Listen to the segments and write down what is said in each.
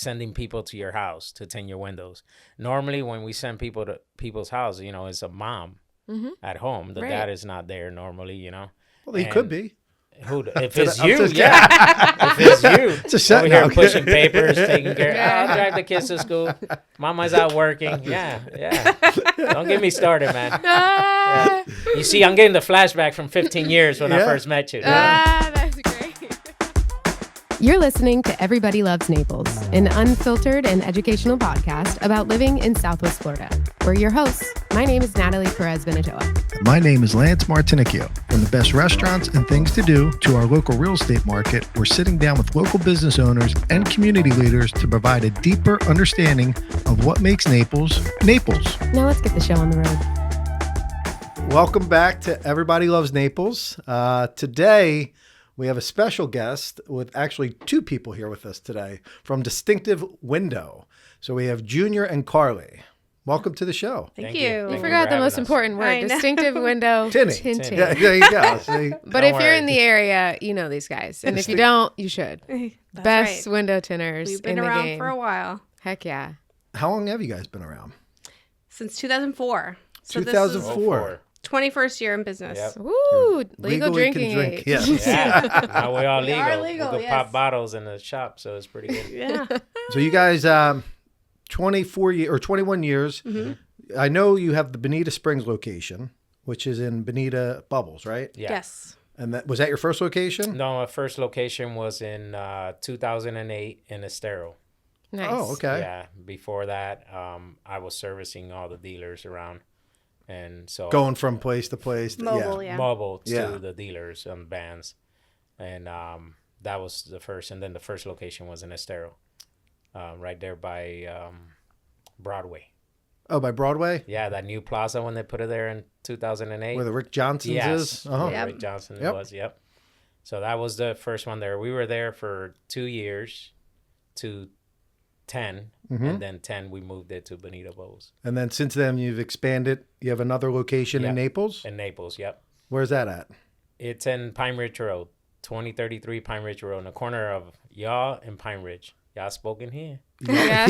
sending people to your house to tint your windows. Normally, when we send people to people's house, it's a mom at home. The dad is not there normally, Well, he could be. If it's you, yeah. If it's you, It's a set over here now. pushing papers, taking care. I'll drive the kids to school. Mama's out working. Yeah. Don't get me started, man. Yeah. You see, I'm getting the flashback from 15 years when I first met you. That's great. You're listening to Everybody Loves Naples, an unfiltered and educational podcast about living in Southwest Florida. We're your hosts. My name is Natalie Perez-Benatoa. My name is Lance Martinicchio. From the best restaurants and things to do to our local real estate market, we're sitting down with local business owners and community leaders to provide a deeper understanding of what makes Naples, Naples. Now let's get the show on the road. Welcome back to Everybody Loves Naples. Today, we have a special guest with actually two people here with us today from Distinctive Window. So we have Junior and Carly. Welcome to the show. Thank you. You forgot the most important word, distinctive window tinting. Yeah, there you go. See? But if you're in the area, you know these guys. And if you don't, you should. That's Best right. window tinters We've been in the around game. for a while. Heck yeah. How long have you guys been around? Since 2004. So 2004. this is 21st year in business. Yep. Woo, legal Legally can drinking drink, age. yes. Yeah. Now we all We legal. are legal, We could yes. pop bottles in the shop, so it's pretty good. Yeah. So you guys, 21 years. Mm-hmm. I know you have the Bonita Springs location, which is in Bonita Bubbles, right? Yeah. Yes. And was that your first location? No, my first location was in 2008 in Estero. Nice. Oh, okay. Yeah. Before that, I was servicing all the dealers around, and so Going from place to place. Mobile, yeah. mobile to Yeah. the dealers and bands, and that was the first. And then the first location was in Estero, right there by Broadway. Oh, by Broadway? Yeah, that new plaza when they put it there in 2008. Where the Rick Johnson's is? Uh-huh. Where Yep. Rick Johnson Yep. was. Yep. So that was the first one there. We were there for 2 years to 10, Mm-hmm. and then 10 we moved it to Bonita Bowls And then since then, you've expanded. You have another location in Yeah. Naples? in Naples. Yep. Where's that at? It's in Pine Ridge Road, 2033 Pine Ridge Road, in the corner of Yaw and Pine Ridge. Y'all spoken here. Yeah.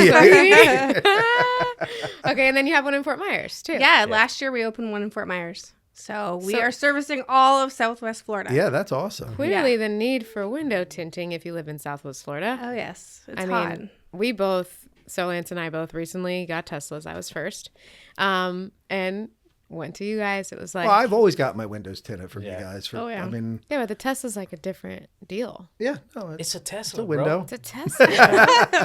Okay, and then you have one in Fort Myers, too. Yeah, last year we opened one in Fort Myers. So we are servicing all of Southwest Florida. Yeah, that's awesome. Clearly the need for window tinting if you live in Southwest Florida. Oh, yes. It's I hot. mean, we both, so Lance and I both recently got Teslas. I was first. And went to you guys. It was like, Well, I've always got my windows tinted from you Yeah. guys. Oh, yeah. I mean, yeah, but the Tesla's like a different deal. yeah. No, It's a Tesla, it's a window. It's a Tesla.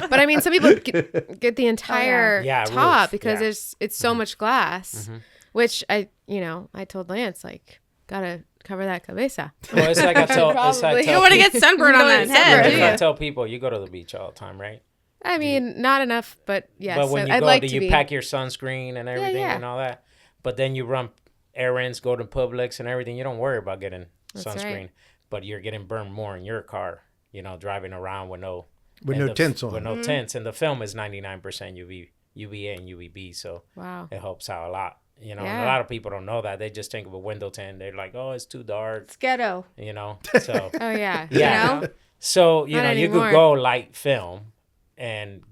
But I mean, some people get the entire Yeah, top roof, because yeah. it's so much glass, which I told Lance, like, gotta cover that cabeza. Well, it's like I tell, Probably. You don't want to get sunburned on that head, do if I you? tell people, you go to the beach all the time, right? I mean, not enough, but yes, But when you I'd go, like do to you be. pack your sunscreen and everything yeah. and all that? But then you run errands, go to Publix and everything. You don't worry about getting That's sunscreen, right. but you're getting burned more in your car, driving around with no tints on. With no tints. And the film is 99% UVA and UVB, so Wow. it helps out a lot. And Yeah. a lot of people don't know that. They just think of a window tint. They're like, oh, it's too dark, It's ghetto. So, Oh, yeah. yeah. know? So, Not you anymore. could go light film and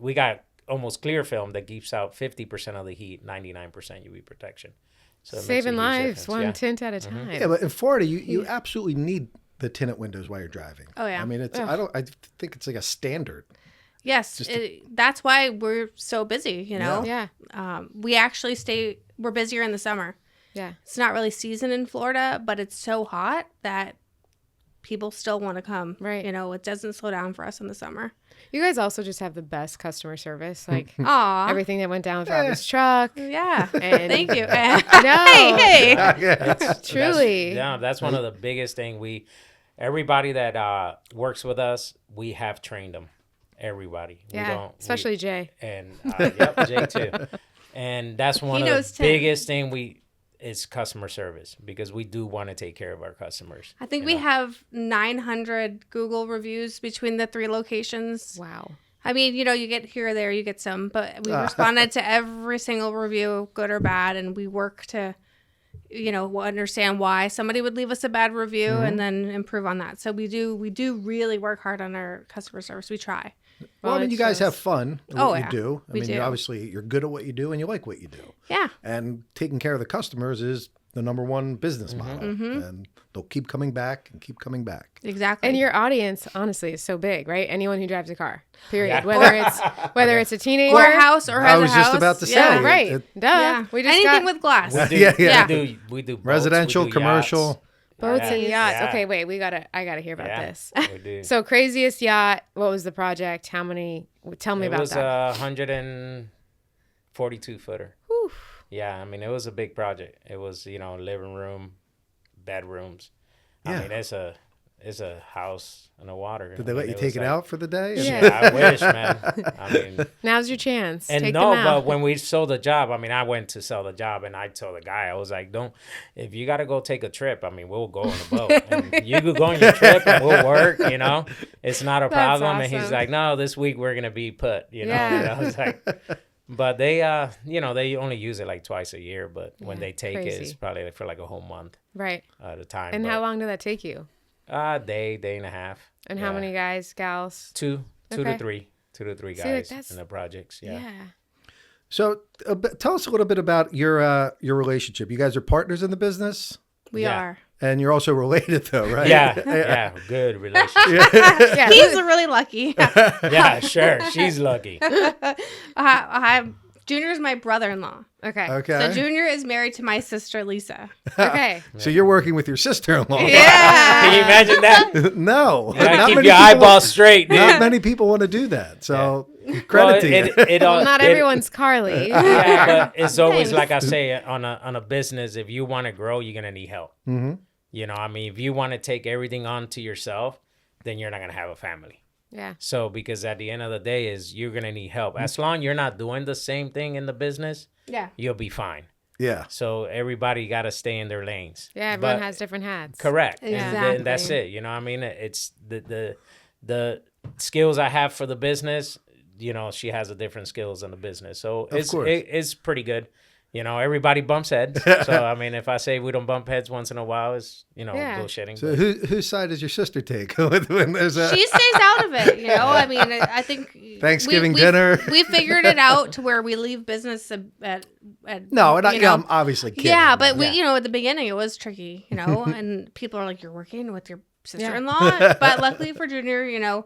we got almost clear film that keeps out 50% of the heat, 99% UV protection. So it makes a Saving huge lives, difference, one yeah. tint at a time. Yeah, but in Florida, you absolutely need the tinted windows while you're driving. Oh, yeah. I mean, I think it's like a standard. Yes. That's why we're so busy, Yeah. We actually we're busier in the summer. Yeah. It's not really season in Florida, but it's so hot that people still want to come. Right. It doesn't slow down for us in the summer. You guys also just have the best customer service. Like Aw. everything that went down with Robin's truck. Yeah. And Thank you. No. Hey. Truly. That's one of the biggest thing. Everybody that works with us, we have trained them. Everybody. Yeah. Especially Jay. And yep, Jay too. And that's one He of the knows Tim. biggest thing is customer service, because we do want to take care of our customers. I think we have 900 Google reviews between the 3 locations. Wow. I mean, you get here or there, you get some, but we responded to every single review, good or bad, and we work to, understand why somebody would leave us a bad review and then improve on that. So we do really work hard on our customer service. We try. Well, I mean, you guys have fun in what you do. I We mean, do. obviously, you're good at what you do and you like what you do. Yeah. And taking care of the customers is the number one business model. And they'll keep coming back and keep coming back. Exactly. And your audience, honestly, is so big, right? Anyone who drives a car, period. Yeah. Whether it's a teenager or a house or has I was a house. just about to say. Yeah. right? It- Duh. Yeah. We just Anything got with glass. Yeah. We do boats, Residential, we do commercial. yachts. boats and yachts. Yeah. Okay, wait, I gotta hear about Yeah, this. we do. So craziest yacht. What was the project? How many? Tell me It about was that. 142 footer. Whew. Yeah, I mean, it was a big project. It was, living room, bedrooms. Yeah. I mean, it's a house on the water. Did they let you take it out for the day? Yeah. I wish, man. I mean, Now's your chance. and Take no, them out. but when we sold the job, I mean, I went to sell the job, and I told the guy, I was like, if you got to go take a trip, I mean, we'll go on the boat. And you could go on your trip, and we'll work, It's not a That's problem. And he's awesome. like, no, this week we're going to be put, Yeah. And I was like, but they, they only use it like twice a year, but when they take it, it's crazy. probably for like a whole month Right. at a time. And but, how long did that take you? Day and a half. And how many guys, gals? Two Okay. to three like, guys that's- in the projects. Yeah. So tell us a little bit about your relationship. You guys are partners in the business, We Yeah. are. and you're also related, though, right? Yeah, good relationship. Yeah. He's really lucky. Yeah, sure. She's lucky. Junior's my brother-in-law. Okay. Okay. So Junior is married to my sister Lisa. Okay. So you're working with your sister-in-law. Yeah. Can you imagine that? No. You gotta Not keep many your people- eyeballs straight, dude. Not many people want to do that. So credit to you. Well, not everyone's Carly. Yeah, but it's always Thanks. like I say on a business. If you want to grow, you're gonna need help. I mean, if you want to take everything on to yourself, then you're not gonna have a family. Yeah. So because at the end of the day, is you're gonna need help. As long you're not doing the same thing in the business, Yeah. you'll be fine. Yeah. So everybody got to stay in their lanes. Yeah, everyone But- has different hats. Correct. Exactly. And that's it. I mean, it's the skills I have for the business, she has a different skills in the business. So course. it's pretty good. Everybody bumps heads. So, I mean, if I say we don't bump heads once in a while, it's, Yeah. bullshitting. So whose side does your sister take when there's a She stays out of it, I mean, I think Thanksgiving we dinner? We figured it out to where we leave business at No, and you know. I'm obviously kidding. Yeah, but we, at the beginning it was tricky, and people are like, "You're working with your sister-in-law," but luckily for Junior,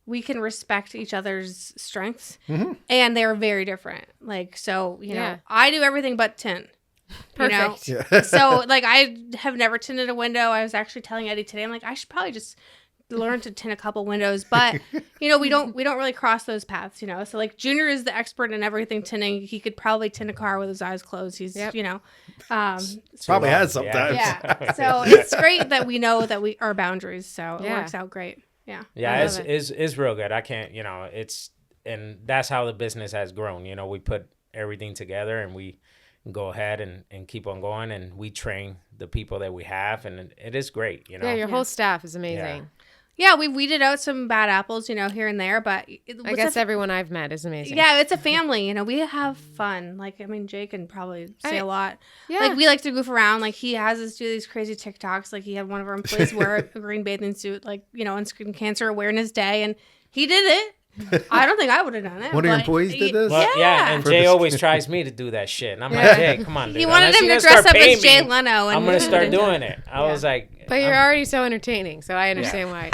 we can respect each other's strengths, and they're very different. Like, so Yeah. I do everything but tint. Perfect. Yeah. So like I have never tinted a window. I was actually telling Eddie today, I'm like, I should probably just learn to tint a couple windows, but we don't really cross those paths, So like Junior is the expert in everything tinting. He could probably tint a car with his eyes closed. He's Probably has sometimes. yeah. So it's great that we know that our boundaries. So it Yeah. works out great. Yeah. Yeah, I love it's real good. I can't, and that's how the business has grown. We put everything together and we go ahead and keep on going, and we train the people that we have, and it is great, Yeah, your whole staff is amazing. Yeah, we weeded out some bad apples, here and there, but I guess everyone I've met is amazing. yeah, it's a family, we have fun. Like, I mean, Jake can probably say a lot. Yeah. Like, we like to goof around. Like, he has us do these crazy TikToks. Like, he had one of our employees wear a green bathing suit, like, on Screen Cancer Awareness Day, and he did it. I don't think I would have done it. One of your but employees did this? Well, yeah, and For Jay the- always tries me to do that shit. And I'm Yeah. like, Jay, come on, dude. He wanted Unless him you're to gonna dress start up paying as Jay me, Leno. And I'm going to start doing it. I was like... But you're already so entertaining, so I understand why.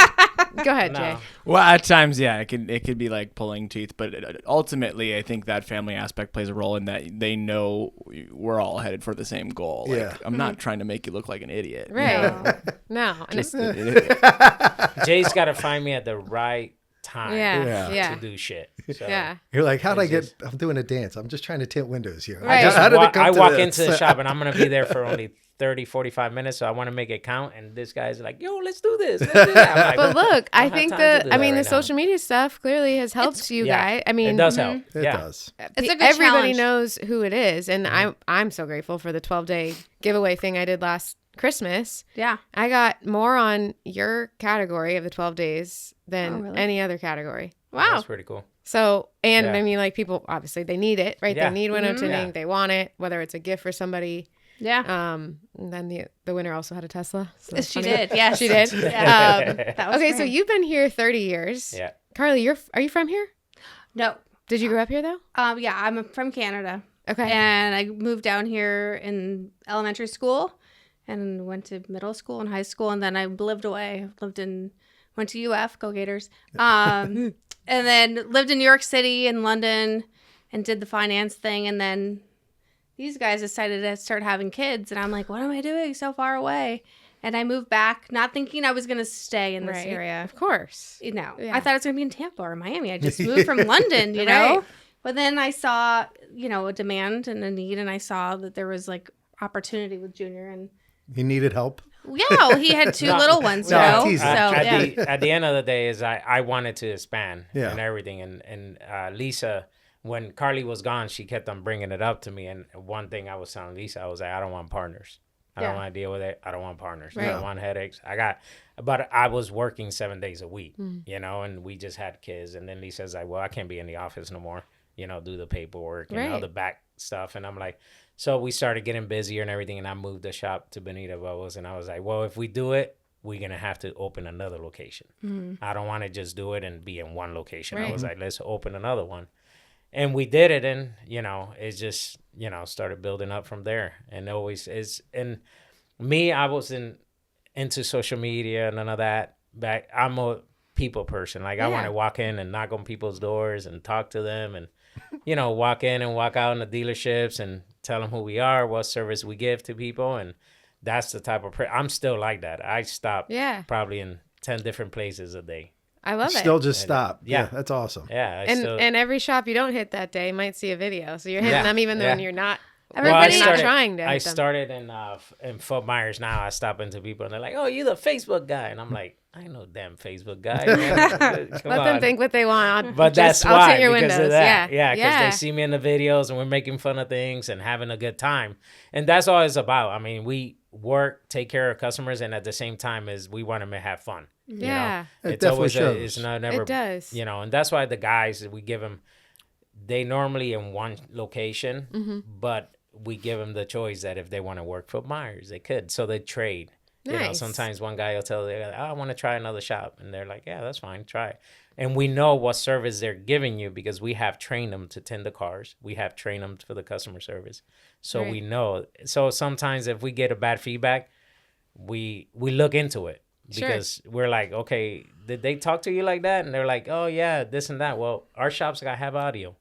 Go ahead, No. Jay. Well, at times, yeah, it could be like pulling teeth, but ultimately, I think that family aspect plays a role in that they know we're all headed for the same goal. Like, Yeah. I'm not trying to make you look like an idiot. you Right. know? No. And Just- Jay's got to find me at the right time yeah. Yeah. to do shit. So Yeah. You're like, how'd I It's get? I'm doing a dance. I'm just trying to tint windows here. Right. Just How did it come I to walk this? into the shop and I'm going to be there for only 30, 45 minutes. So I want to make it count. And this guy's like, yo, let's do this. Let's do that. I'm But like, look, I have think time to do the that the right now. social media stuff clearly has helped you yeah, guys. I mean, it does help. It Yeah. does. It's a good everybody challenge. knows who it is, and I'm so grateful for the 12-day giveaway thing I did last Christmas. Yeah. I got more on your category of the 12 days than Oh, really? any other category. Wow. That's pretty cool. So, and Yeah. I mean, like, people obviously they need it, right? Yeah. They need window tinting, Yeah. they want it, whether it's a gift for somebody. Yeah. And then the winner also had a Tesla. So that's She funny. did. Yes. She did. Yeah. That was Okay, so great. you've been here 30 years. Yeah. Carly, are you from here? No. Did you grow up here though? Yeah, I'm from Canada. Okay. And I moved down here in elementary school and went to middle school and high school. And then I lived away. Went to UF, go Gators. And then lived in New York City and London and did the finance thing. And then these guys decided to start having kids. And I'm like, what am I doing so far away? And I moved back, not thinking I was going to stay in this area. Of course. You know, Yeah. I thought it was going to be in Tampa or Miami. I just moved from London, you know. Right. But then I saw, you know, a demand and a need, and I saw that there was like opportunity with Junior, and He needed help. yeah, he had two little ones, you No, know. teasing. So At the end of the day, is I wanted to expand Yeah. and everything, and Lisa, when Carly was gone, she kept on bringing it up to me, and one thing I was telling Lisa, I was like, I don't want partners. I don't Yeah. want to deal with it. I don't want partners. Right. I don't want headaches. But I was working 7 days a week, you know, and we just had kids. And then Lisa's like, well, I can't be in the office no more, you know, do the paperwork and all Right. the back stuff. And I'm like, so we started getting busier and everything. And I moved the shop to Bonita Bubbles. And I was like, well, if we do it, we're going to have to open another location. I don't want to just do it and be in one location. I Right. was like, let's open another one. And we did it, and, you know, it just, you know, started building up from there. And always is, and me, I wasn't into social media, none of that. But I'm a people person. Like, I want to walk in and knock on people's doors and talk to them and, you know, walk in and walk out in the dealerships and tell them who we are, what service we give to people. And that's the type of, I'm still like that. I stop probably in 10 different places a day. I love it. Still just stop. yeah. Yeah, that's awesome. Yeah. And every shop you don't hit that day might see a video. So you're hitting them even when you're not. Everybody's not trying to. I hit them. started in Fort Myers now. I stop into people and they're like, oh, you the Facebook guy. And I'm like, I ain't no damn Facebook guy. Man. Come Let on. them think what they want. But that's I'll why, tint your because windows. of that. Yeah. Yeah, because they see me in the videos and we're making fun of things and having a good time. And that's all it's about. I mean, we work, take care of customers, and at the same time as we want them to have fun. Yeah. You know? It It's definitely always shows. it's not never, It does. you know, and that's why the guys, we give them, they normally in one location, but we give them the choice that if they want to work for Myers, they could. So they trade. You know, Nice. sometimes one guy will tell you, oh, I want to try another shop. And they're like, yeah, that's fine. Try it. And we know what service they're giving you because we have trained them to tend the cars. We have trained them for the customer service. So Right. we know. So sometimes if we get a bad feedback, we look into it Sure. because we're like, okay, did they talk to you like that? And they're like, oh, yeah, this and that. Well, our shops got to have audio.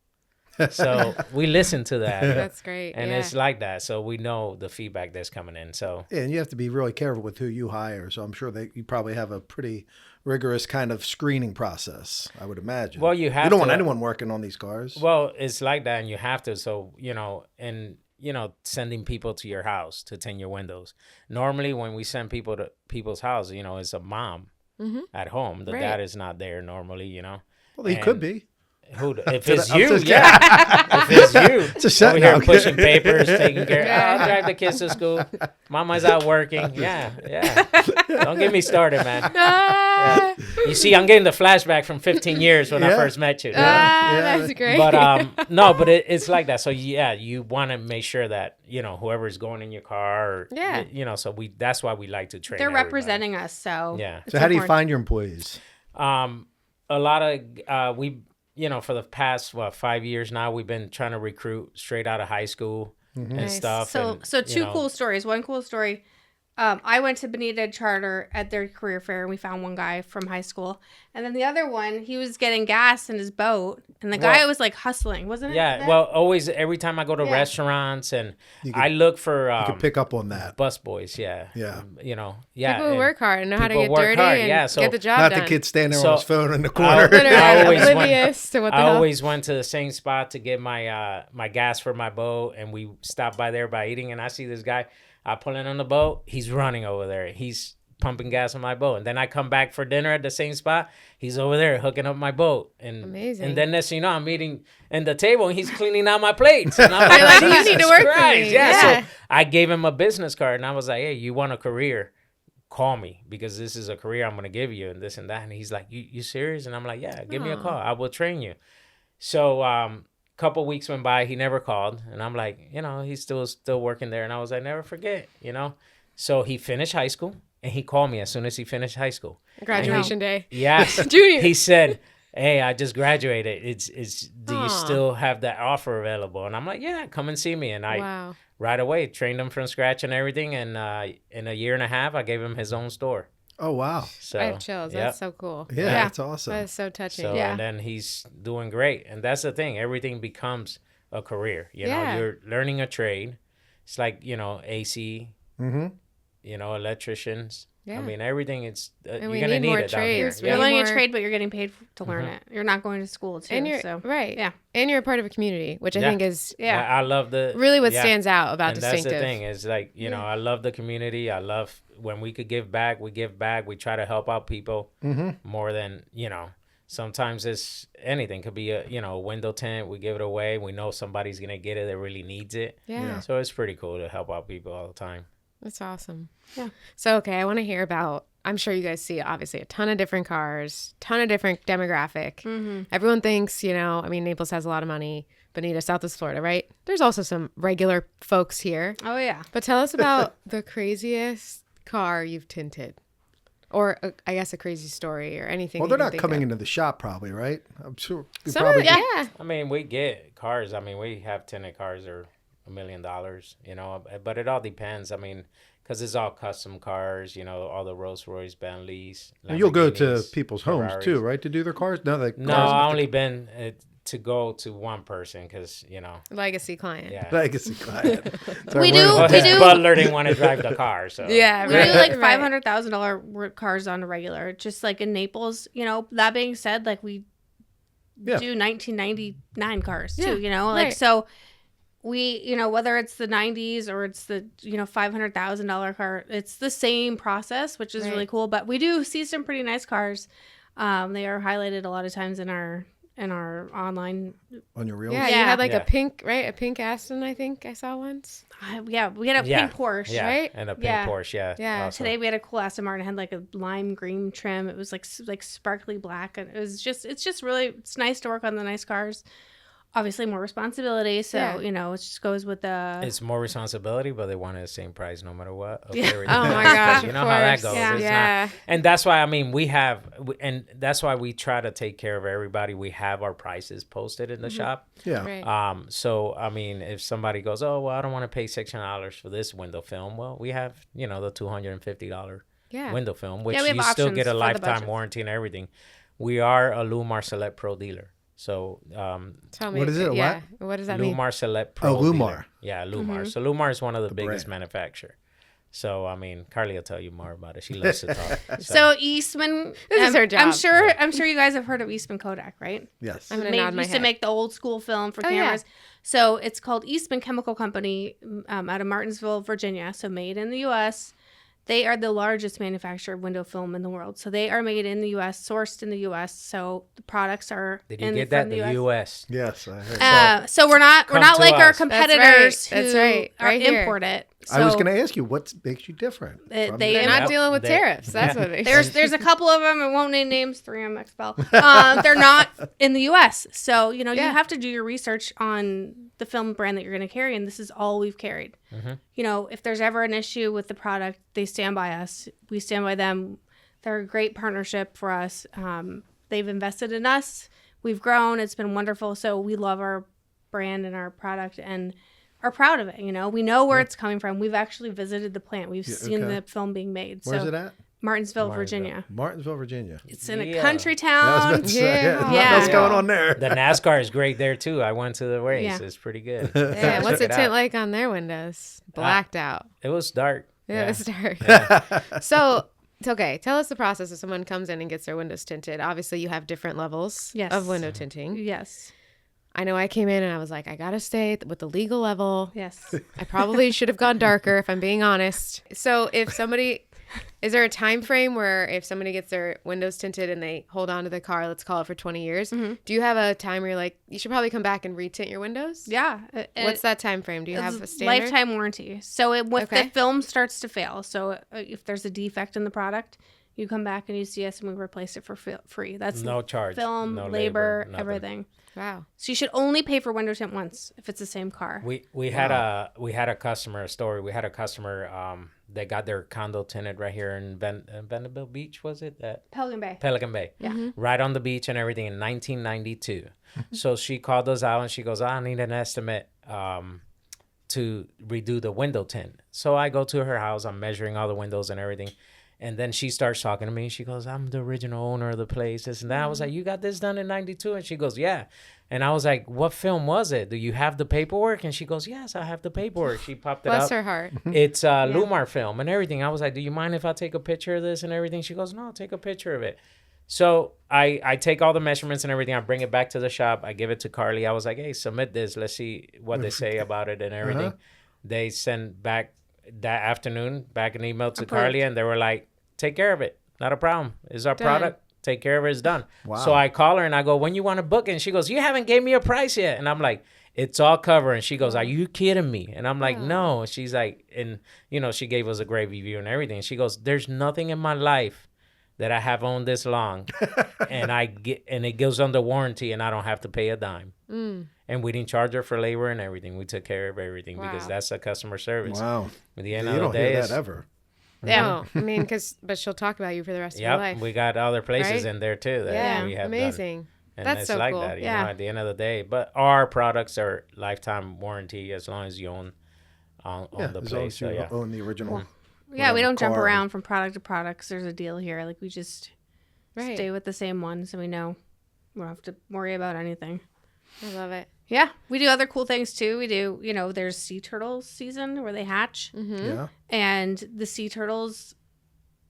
So we listen to that. That's great. And yeah. it's like that. So we know the feedback that's coming in. So Yeah, and you have to be really careful with who you hire. So I'm sure that you probably have a pretty rigorous kind of screening process, I would imagine. Well, you have You don't want to- anyone working on these cars. well, it's like that, and you have to. So, you know, and, you know, sending people to your house to tint your windows. Normally, when we send people to people's house, you know, it's a mom at home. The Right. dad is not there normally, you know. Well, he and- could be. Who? If To it's the- I'm you, just yeah. If it's you, Just shut over here now. pushing papers, taking care. I'll drive the kids to school. Mama's out working. Yeah. Don't get me started, man. Yeah. You see, I'm getting the flashback from 15 years when I Yeah. first met you. Yeah. That's great. But no, but it's like that. So yeah, you want to make sure that, you know, whoever's going in your car, or, Yeah. you know. So that's why we like to train. they're everybody. representing us, so Yeah. So how do you important. find your employees? A lot of we, you know, for the past 5 years now, we've been trying to recruit straight out of high school and Nice. stuff. So and, so you two know, cool stories. One cool story. I went to Bonita Charter at their career fair, and we found one guy from high school. And then the other one, he was getting gas in his boat, and the guy Well- was like hustling, wasn't it? Yeah, That- well, always every time I go to Yeah. restaurants and You I look for You could pick up on that. bus boys. Yeah, Yeah. you know, yeah. People who and work hard and know how to people get work dirty hard, and yeah, so get the job Not done. the kid standing So, on his phone in the corner. Literally I always went- oblivious to what the I hell. always went to the same spot to get my my gas for my boat, and we stopped by there by eating, and I see this guy. I pull in on the boat. He's running over there. He's pumping gas on my boat, and then I come back for dinner at the same spot. He's over there hooking up my boat, and Amazing. And then next thing you know, I'm eating in the table, and he's cleaning out my plates. And I'm You're like, you "Jesus need to work for Christ." me. Yeah, Yeah. So I gave him a business card, and I was like, "Hey, you want a career? Call me, because this is a career I'm gonna give you, and this and that." And he's like, "You serious?" And I'm like, "Yeah, give me a Aw. call. I will train you." So couple weeks went by, he never called, and I'm like, you know, he's still working there, and I was like, never forget, you know. So he finished high school, and he called me as soon as he finished high school. Graduation day. Yes, Junior. He said, hey, I just graduated. Do you still have that offer available? And I'm like, yeah, come and see me. And I right away trained him from scratch and everything. And in a year and a half, I gave him his own store. Oh, wow. So I have chills. That's so cool. Yeah, that's awesome. That is so touching. So, and then he's doing great. And that's the thing. Everything becomes a career. You know, you're learning a trade. It's like, you know, AC, you know, electricians. Yeah. I mean, everything is, you're going to need it down here. You're learning a trade, but you're getting paid to learn it. You're not going to school, too. And you're, right. Yeah. And you're a part of a community, which I think is I love really what stands out about and Distinctive. That's the thing is like, you know, I love the community. I love when we could give back, we give back. We try to help out people more than, you know, sometimes it's anything. Could be a, you know, a window tint. We give it away. We know somebody's going to get it that really needs it. Yeah. So it's pretty cool to help out people all the time. That's awesome. Yeah. So, okay, I want to hear about, I'm sure you guys see obviously a ton of different cars, ton of different demographic. Everyone thinks, you know, I mean, Naples has a lot of money. Bonita, Southwest Florida, right? There's also some regular folks here. Oh, yeah. But tell us about the craziest car you've tinted. Or, I guess, a crazy story or anything. Well, they're not coming into the shop probably, right? I'm sure. Yeah. I mean, we get cars. I mean, we have tinted cars that are $1 million, you know, but it all depends. I mean, because it's all custom cars, you know, all the Rolls Royce, Bentleys. And you'll go to people's homes too, right, to do their cars? No, I only been to go to one person because, you know. Legacy client. Yeah. Legacy client. we do. Butler didn't want to drive the car, so. Yeah, we do like $500,000 cars on a regular, just like in Naples. You know, that being said, like we do 1999 cars too, you know, like so. We, you know, whether it's the 90s or it's the, you know, $500,000 car, it's the same process, which is really cool. But we do see some pretty nice cars. They are highlighted a lot of times in our online. On your reels? Yeah, you had like a pink, right? A pink Aston, I think I saw once. We had a pink Porsche, right? And a pink Porsche, Yeah. Also. Today we had a cool Aston Martin. It had like a lime green trim. It was like sparkly black, and it's just really, it's nice to work on the nice cars. Obviously more responsibility, so you know, it just goes with the. It's more responsibility, but they want it the same price no matter what. Oh my gosh! You know how that goes. Yeah. And that's why and that's why we try to take care of everybody. We have our prices posted in the shop. Yeah. Right. So I mean, if somebody goes, oh well, I don't want to pay $600 for this window film. Well, we have, you know, the $250 window film, which you still get a lifetime warranty and everything. We are a Lumar Select Pro dealer. So, tell me, what is it? Yeah. What does that mean? Lumar Select Pro. Lumar. Dealer. Yeah, Lumar. So Lumar is one of the biggest manufacturer. So I mean, Carly will tell you more about it. She loves to talk. So Eastman, this is her job. I'm sure you guys have heard of Eastman Kodak, right? Yes. I'm gonna nod my head. head. To make the old school film for cameras. Yeah. So it's called Eastman Chemical Company out of Martinsville, Virginia. So made in the U.S. They are the largest manufacturer of window film in the world. So they are made in the U.S., sourced in the U.S. So the products are Did you get that? The U.S. Yes, I heard. So we're not like our competitors who import it. So I was going to ask you, what makes you different? They're not dealing with tariffs. That's what it is. There's a couple of them. I won't name names. 3M, Expel. They're not in the U.S. So, you know, you have to do your research on the film brand that you're going to carry, and this is all we've carried. You know, if there's ever an issue with the product, they stand by us. We stand by them. They're a great partnership for us. They've invested in us. We've grown. It's been wonderful. So we love our brand and our product and are proud of it. You know, we know where it's coming from. We've actually visited the plant. We've seen the film being made. Where's it at? Martinsville, Virginia. Martinsville, Virginia. It's in a country town. What's going on there? The NASCAR is great there too. I went to the race. Yeah. It's pretty good. What's the tint like on their windows? Blacked out. It was dark. Yeah, it was dark. Yeah. So, okay, tell us the process if someone comes in and gets their windows tinted. Obviously, you have different levels of window tinting. Yes. I know I came in and I was like, I got to stay with the legal level. Yes. I probably should have gone darker if I'm being honest. So if somebody, is there a time frame where if somebody gets their windows tinted and they hold on to the car, let's call it for 20 years, do you have a time where you're like, you should probably come back and retint your windows? Yeah. What's that time frame? Do you have a standard? Lifetime warranty. So if the film starts to fail, so if there's a defect in the product, You come back and you see us, and we replace it for free. That's no charge, film, no labor, nothing. everything. Wow. So you should only pay for window tint once if it's the same car. We had a customer story. We had a customer that got their condo tinted right here in Vanderbilt Beach. Was it that Pelican Bay. Pelican Bay? Yeah, right on the beach and everything in 1992. So she called us out and she goes, "I need an estimate to redo the window tint." So I go to her house. I'm measuring all the windows and everything. And then she starts talking to me. She goes, "I'm the original owner of the place, this and that." I was like, "You got this done in 92? And she goes, "Yeah." And I was like, "What film was it? Do you have the paperwork?" And she goes, "Yes, I have the paperwork." She popped it Bless up. her heart. It's Lumar film and everything. I was like, "Do you mind if I take a picture of this and everything?" She goes, "No, take a picture of it." So I take all the measurements and everything. I bring it back to the shop. I give it to Carly. I was like, "Hey, submit this. Let's see what they say about it and everything." They sent back that afternoon, back an email to Carly, and they were like, "Take care of it. Not a problem. It's our product. Take care of it. It's done." Wow. So I call her and I go, "When you want to book it?" And she goes, "You haven't gave me a price yet." And I'm like, "It's all covered." And she goes, "Are you kidding me?" And I'm like, "No." And she's like, and she gave us a great review and everything. And she goes, "There's nothing in my life that I have owned this long, and it goes under warranty, and I don't have to pay a dime." And we didn't charge her for labor and everything. We took care of everything because that's a customer service. Wow. At the end You of the don't day, hear that ever. Yeah. I mean, but she'll talk about you for the rest of your life. we got other places Right? in there too that we have amazing. done. And That's it's so like cool. that, you know, at the end of the day. But our products are lifetime warranty as long as you own the as long place. as you So, yeah. own the original. Yeah, we don't jump car. around from product to product 'cause there's a deal here. Like, we just Right. stay with the same one so we know we don't have to worry about anything. I love it. Yeah, we do other cool things too. We do, there's sea turtles season where they hatch. Yeah. And the sea turtles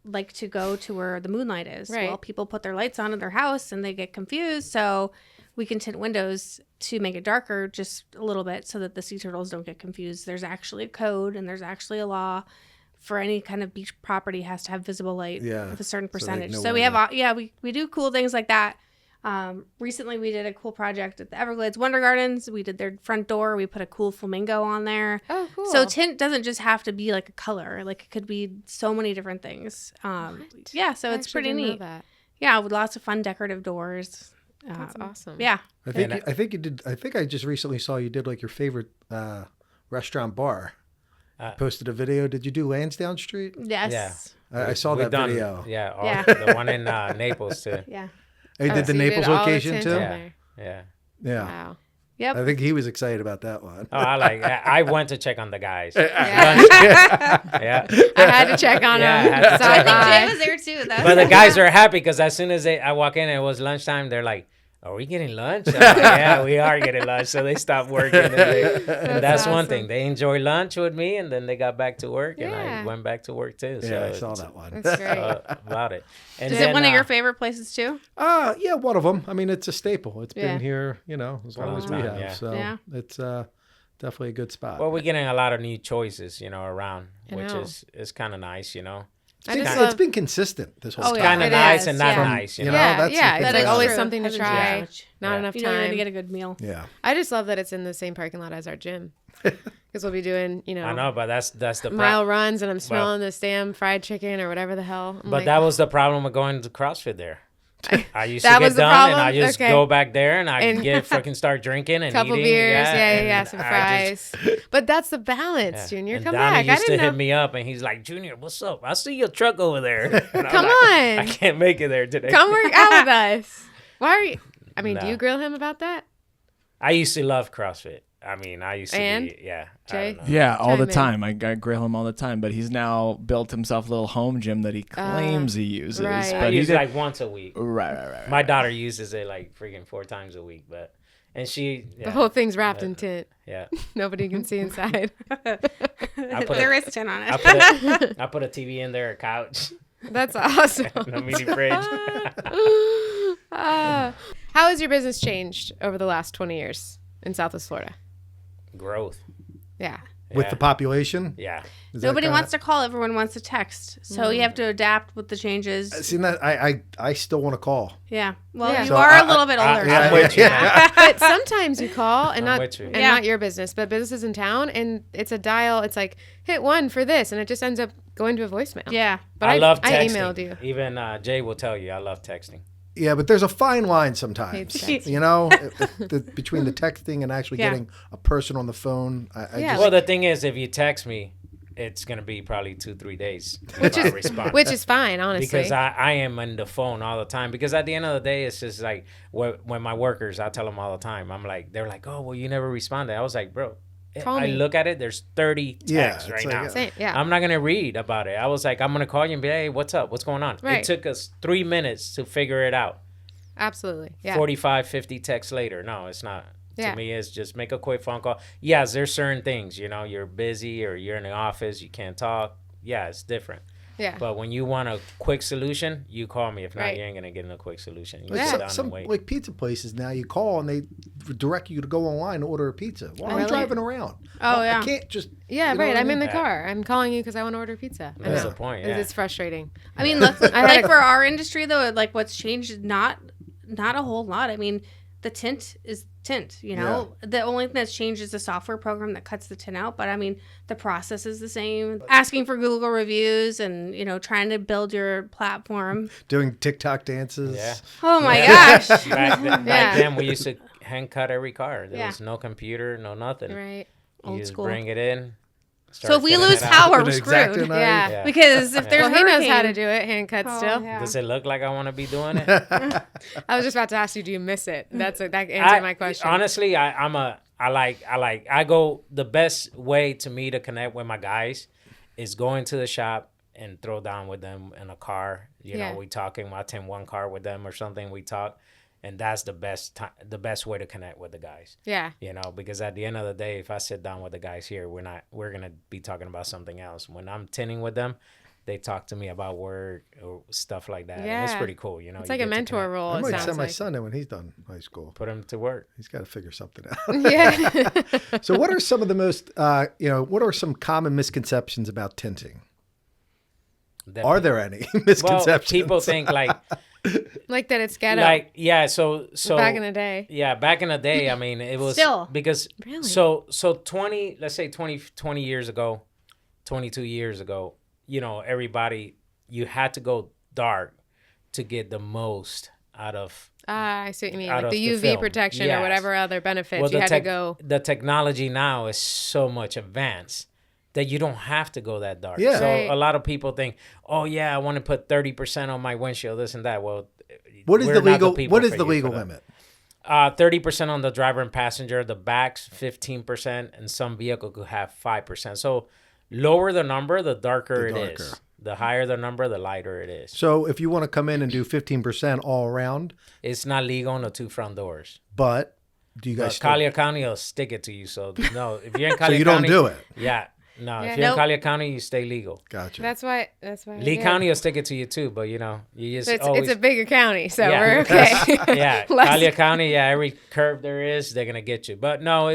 like to go to where the moonlight is. Right. Well, people put their lights on in their house and they get confused. So we can tint windows to make it darker just a little bit so that the sea turtles don't get confused. There's actually a code and there's actually a law for any kind of beach property has to have visible light with a certain percentage. know So we where have, we do cool things like that. Recently we did a cool project at the Everglades Wonder Gardens. We did their front door. We put a cool flamingo on there. Oh, cool. So tint doesn't just have to be like a color. Like, it could be so many different things. Yeah, so it's pretty neat. Yeah, with lots of fun decorative doors. That's awesome. Yeah. I think you did. I think I just recently saw you did like your favorite restaurant bar. Posted a video. Did you do Lansdowne Street? Yes. Yeah. I saw that video. Yeah, the one in Naples too. Yeah. He did the so you Naples all the location tint too. on Yeah. there. Yeah. Yeah. Wow. Yep. I think he was excited about that one. Oh, I went to check on the guys. Yeah. Yeah. I had to check on Yeah, him. I had to So check on Jay I- was there too. That's But the guys are happy because as soon as I walk in and it was lunchtime, they're like, "Are we getting lunch?" I'm like, "Yeah, we are getting lunch." So they stopped working. And that's one awesome. thing. They enjoy lunch with me, and then they got back to work, and I Yeah. went back to work too. So Yeah, I saw it's, that one. That's great. about it. And Is then, it one of your favorite places too? Yeah, one of them. I mean, it's a staple. It's Yeah. been here, as long as we time, have. yeah. So Yeah. it's definitely a good spot. Well, we're getting a lot of new choices, around, I which know. is kind of nice, I just it's love. been consistent this whole Oh, time. yeah. kind of It nice is, and not yeah. nice, You know, Yeah, that's the yeah. thing It's like about always it. something to Hasn't try. changed. Not Yeah. enough You know, you're time. gonna get a good meal. Yeah. I just love that it's in the same parking lot as our gym because we'll be doing, I know, but that's the mile runs and I'm smelling this damn fried chicken or whatever the hell. I'm But like, that was the problem with going to CrossFit there. I used to That get was the done and I problem? just Okay. go back there and I And- get freaking start drinking and couple eating. beers, and yeah, some I fries. But that's the balance, yeah. Junior. And Come Donnie back. I used to didn't know. hit me up and he's like, "Junior, what's up? I see your truck over there." And I'm Come like, on. I can't make it there today. Come work out with us. Why are you? I mean, do No. you grill him about that? I used to love CrossFit. I mean, I used to And? be, I Jay? don't know. Yeah, all the Chime in. time. I grill him all the time, but he's now built himself a little home gym that he claims he uses. right. I But use he it did, like once a week. right. My daughter uses it like freaking 4 times a week, and she, The whole thing's wrapped in tint. yeah. Nobody can see inside. I put There a, is tin on I it. put a TV in there, a couch, That's awesome. and a mini fridge. How has your business changed over the last 20 years in Southwest Florida? Growth. Yeah. with the population. Yeah. Nobody wants to call. Everyone wants to text. So you have to adapt with the changes. See that I still want to call. Yeah. Well, Yeah. you So are a little bit older. I'm with you, man. But sometimes you call and I'm not with you. and Yeah. not your business, but businesses in town, and it's a dial. It's like hit 1 for this, and it just ends up going to a voicemail. Yeah. But I love texting. I emailed you. Even Jay will tell you I love texting. Yeah, but there's a fine line sometimes. Hates You know, between the texting and actually Yeah. getting a person on the phone. I Yeah. just, Well, the thing is, if you text me, it's gonna be probably 2-3 days before I respond. Which is fine, honestly. Because I am on the phone all the time. Because at the end of the day, it's just like when my workers, I tell them all the time. I'm like, they're like, oh, well, you never responded. I was like, bro, Call I me. look at it. There's 30 texts it's right like, now. Same, yeah. I'm not gonna read about it. I was like, I'm gonna call you and be, hey, what's up? What's going on? Right. It took us 3 minutes to figure it out. Absolutely. Yeah. 45, 50 texts later. No, it's not. Yeah. To me, it's just make a quick phone call. Yes, there's certain things, you're busy or you're in the office, you can't talk. Yeah, it's different. Yeah. But when you want a quick solution, you call me. If not, Right. you ain't gonna get a quick solution. You like sit down some and wait. like pizza places now, you call and they direct you to go online and order a pizza. While I'm Really? driving around. Oh, yeah. I can't just. Yeah, you know right. what I I'm in mean? the car. I'm calling you because I want to order pizza. I That's know. the point. It's- Yeah. It's frustrating. I mean, look, had like a- for our industry though, like what's changed is not a whole lot. I mean, the tint is tint, The only thing that's changed is the software program that cuts the tint out. But I mean, the process is the same. Asking for Google reviews and, trying to build your platform. Doing TikTok dances. Yeah. Oh my gosh. Back Yeah. then, we used to hand cut every car. There Yeah. was no computer, no nothing. Right. You Old just school. bring it in. So if we filling lose it out. power, With we're an X-Acto screwed. knife. Yeah. Yeah. Because if there's Well, he knows how to hurricane- do it, hand cut Oh, still. yeah. Does it look like I want to be doing it? I was just about to ask you, do you miss it? That answered my question. Honestly, I go, the best way to me to connect with my guys is going to the shop and throw down with them in a car. Yeah. We talking, I attend one car with them or something, we talk. And that's the best way to connect with the guys. Yeah. Because at the end of the day, if I sit down with the guys here, we're going to be talking about something else. When I'm tinting with them, they talk to me about work or stuff like that. And it's Yeah. pretty cool, It's like a mentor role. I It might sounds send my like. son in when he's done high school. Put them to work. He's got to figure something out. Yeah. So, what are some of the most, what are some common misconceptions about tinting? That Are there any misconceptions? Well, people think like Like that it's ghetto. so back in the day. Yeah, back in the day, I mean, it was Still. because Really? so 20, let's say 20 years ago, 22 years ago, everybody, you had to go dark to get the most out of I see what you mean. out Like of the the UV film. protection Yes. or whatever other benefits. well, you had to go. the technology now is so much advanced that you don't have to go that dark. Yeah. So Right. a lot of people think, oh yeah, I want to put 30% on my windshield, this and that. Well, What is we're the not legal? people What is for the you legal for that. limit? 30% on the driver and passenger. The backs 15%, and some vehicle could have 5%. So lower the number, the darker it darker. is. The higher the number, the lighter it is. So, if you want to come in and do 15% all around, It's not legal on the two front doors. but do you guys? But Collier County will stick it to you. So no, if you're in Collier you don't County, do it? Yeah, no. Yeah. If you're Nope. in Collier County, you stay legal. Gotcha. That's why. Lee yeah. County will stick it to you too, but you just So it's always. a bigger county, so Yeah. we're okay. Yeah, Less- Collier County. Yeah, every curve there is, they're gonna get you. But no,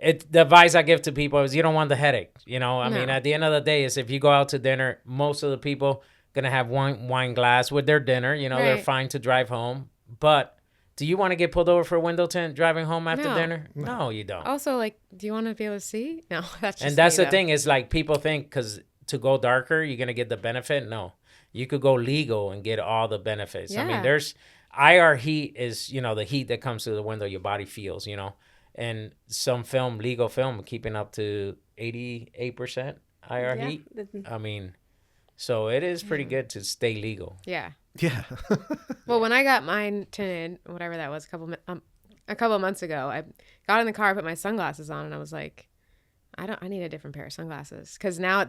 the advice I give to people is you don't want the headache. I mean, No. at the end of the day, is if you go out to dinner, most of the people gonna have one wine glass with their dinner. They're Right. fine to drive home. But do you want to get pulled over for window tint driving home after No. dinner? No, you don't. Also, like, do you want to be able to see? No, that's just And that's me, the though. thing is like people think because to go darker you're gonna get the benefit. No, you could go legal and get all the benefits. I mean, Yeah. there's IR heat is the heat that comes through the window your body feels. And some legal film keeping up to 88% IR Yeah. heat. I mean, so it is pretty good to stay legal. Yeah. Yeah. Well, when I got mine tinted, whatever that was, a couple of months ago, I got in the car, put my sunglasses on, and I was like, I need a different pair of sunglasses because now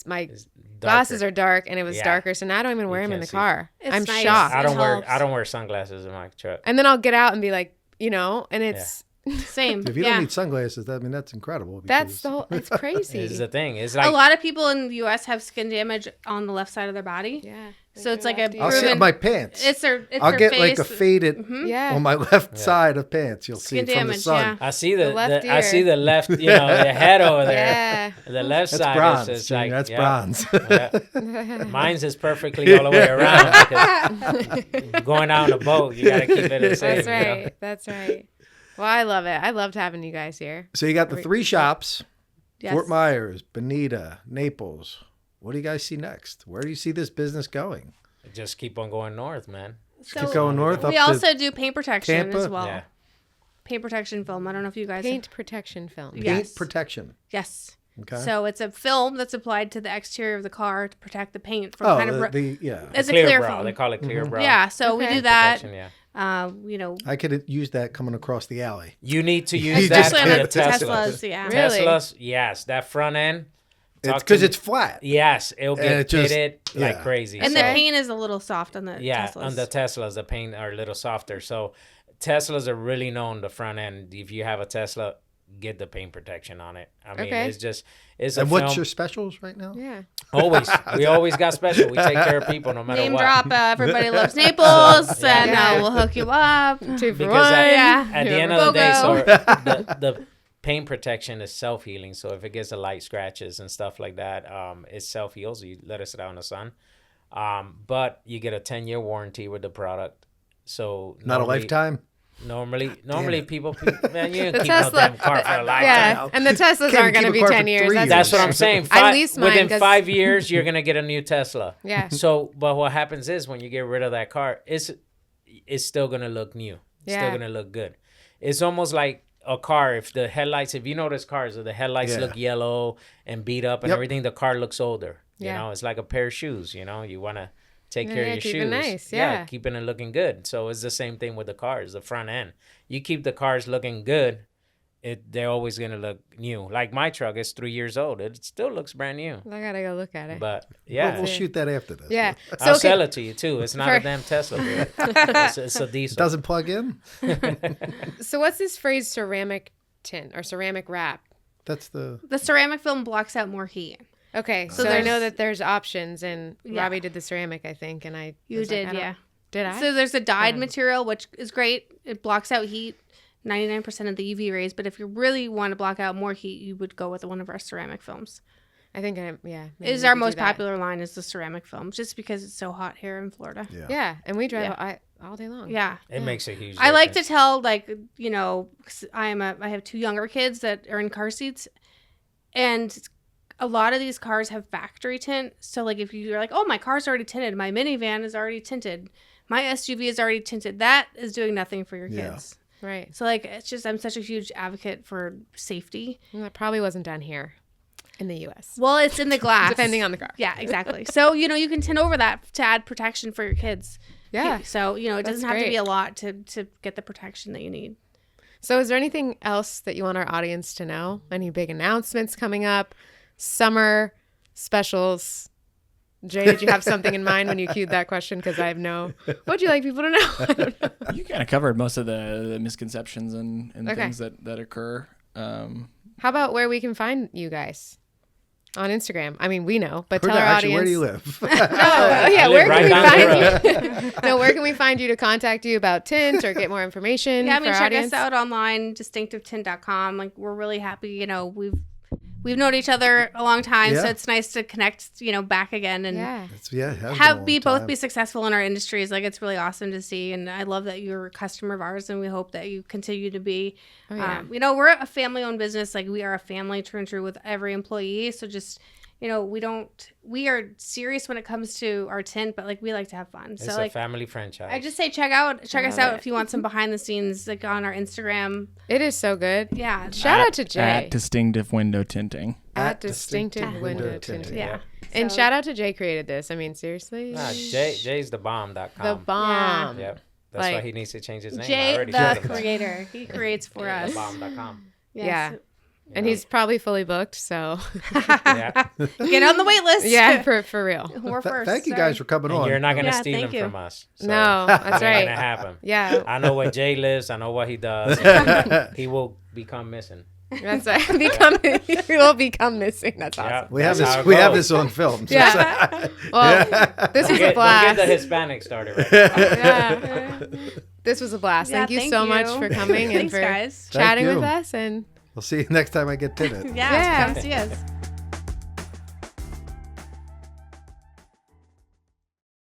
my It's glasses darker. are dark and it was Yeah. darker, so now I don't even wear them in can't the see. car. It's I'm nice. shocked. I It don't wear helps. I don't wear sunglasses in my truck. And then I'll get out and be like, and it's Same. If you don't need sunglasses, that's incredible. That's the whole. It's crazy. It's the thing. It's like a lot of people in the U.S. have skin damage on the left side of their body. Yeah. So it's like a I'll see it on my pants. I'll get face. like a faded on my left side of pants. You'll Skin see it from the damage, sun. I see the left I see the left, the head over there. Yeah. The left That's side bronze. is just Junior, like that's yeah, bronze. yeah. Mine's is perfectly all the way around. Because going out on a boat, you gotta keep it the same. That's right. That's right. Well, I love it. I loved having you guys here. So you got the 3 shops: Yes. Fort Myers, Bonita, Naples. What do you guys see next? Where do you see this business going? Just keep on going north, man. So Keep going north. we up to also do paint protection Tampa? as well. Yeah. Paint protection film. I don't know if you guys Paint protection film. Yeah. paint Yes. protection. Yes. Okay. So it's a film that's applied to the exterior of the car to protect the paint from Oh, kind of it's a Clear clear brow. film. They call it clear brow. Yeah, so we Okay. do that. Protection, yeah. I could use that coming across the alley. You need to use that Especially on to the the Teslas. Teslas, yeah. Really? Teslas, yes. That front end. It's talk to because me- it's flat. Yes, it'll And get it just- pitted like yeah. crazy. And So- the paint is a little soft on the Teslas. on the Teslas, the paint are a little softer. So Teslas are really known the front end. If you have a Tesla, get the paint protection on it. I mean, Okay. it's a And what's film. your specials right now? Yeah. We always got special. We take care of people no matter Name what. drop, everybody loves Naples, Yeah. and Yeah. we'll hook you up. 2 for Because 1. at the end of the day, so BOGO. the paint protection is self-healing. So if it gets a light scratches and stuff like that, it self-heals. So you let it sit out in the sun. But you get a 10-year warranty with the product. So Not a normally- lifetime. Normally people, man, you The can keep Tesla- no damn car for a lifetime. Yeah, and the Teslas Can't aren't going to keep a be car for 10 years. 3 That's what I'm saying. I leased mine Within 'cause- 5 years, you're gonna get a new Tesla. Yeah. So, but what happens is when you get rid of that car, it's still gonna look new. It's still Yeah. gonna look good. It's almost like a car. If you notice cars, if the headlights Yeah. look yellow and beat up and Yep. everything, the car looks older. Yeah. You know, it's like a pair of shoes. You know, you wanna take Yeah, care yeah, of your keep it shoes. nice, yeah. keeping it looking good. So it's the same thing with the cars, the front end. You keep the cars looking good, they're always gonna look new. Like my truck is 3 years old. It still looks brand new. I got to go look at it. But yeah, We'll shoot that after this. Yeah. I'll So, sell it to you too. It's not For- a damn Tesla, dude. It's a It diesel. doesn't plug in. so what's this phrase ceramic tint or ceramic wrap? That's the. The ceramic film blocks out more heat. Okay, So so I there's- know that there's options, and Yeah. Robbie did the ceramic, I think, and I You was like, did, I don't- yeah. Did I? So there's a dyed Um, material, which is great. It blocks out heat, 99% of the UV rays. But if you really want to block out more heat, you would go with one of our ceramic films. I think maybe Is we our could do most that. popular line is the ceramic film, just because it's so hot here in Florida. Yeah. Yeah, and we drive Yeah. all day long. Yeah. It makes a huge. I like to difference. tell, like, 'cause I have 2 younger kids that are in car seats, and a lot of these cars have factory tint. So, like, if you're like, oh, my car's already tinted, my minivan is already tinted, my SUV is already tinted, that is doing nothing for your Yeah. kids. Right. So, like, it's just, I'm such a huge advocate for safety. Well, that probably wasn't done here in the U.S. Well, it's in the glass. Depending on the car. Yeah, exactly. So, you can tint over that to add protection for your kids. Yeah. So, it That's doesn't have to great. be a lot to get the protection that you need. So is there anything else that you want our audience to know? Any big announcements coming up? Summer specials? Jay, did you have something in mind when you queued that question? Because I have no. What'd you like people to know? I don't know. You kind of covered most of the misconceptions and Okay. things that occur. How about where we can find you guys? On Instagram. I mean, we know, but tell our Actually, audience. where do you live? Oh, yeah. I Where live can we right down the find you? No, where can we find you to contact you about tint or get more information? Yeah, I for mean, our check audience? us out online, distinctivetint.com. Like, we're really happy. We've known each other a long time, so Yeah. it's nice to connect, back again and Yeah. It has been a long both time. be successful in our industries. Like, it's really awesome to see, and I love that you're a customer of ours, and we hope that you continue to be. Oh, yeah. We're a family-owned business. Like, we are a family true and true with every employee. So just, we are serious when it comes to our tint, but like, we like to have fun. It's So a like, family franchise. I just say check us love out it. if you want some behind the scenes, like on our Instagram. It is so good. Yeah. Shout out to At Jay. Distinctive Window Tinting. At Distinctive Window Window Tinting. Tinting. Yeah. And So- shout out to Jay created this. I mean, seriously. Jay's the bomb.com. The bomb. Yep. That's why Like- he needs to change his name. I Jay, already the showed him that. creator, he creates for us. Thebomb.com. Yeah. And he's probably fully booked, so Yeah. Get on the wait list. yeah, for real. We're first. Thank you sorry. guys for coming And on. you're not gonna Yeah, steal thank him you. from us. So No, that's that ain't right. gonna happen. Yeah, I know where Jay lives. I know what he does. He will become missing. that's right. He will become missing. That's awesome. Yeah, We have that's this. how it We have goes. this on film. So Yeah. Well, this was a Don't get blast. the Hispanic started right now. Yeah. This was a blast. Yeah, Thank you so much for coming and Thanks, for guys. chatting Thank with you. us. And we'll see you next time I get tinted. Yeah, Yeah. come see us.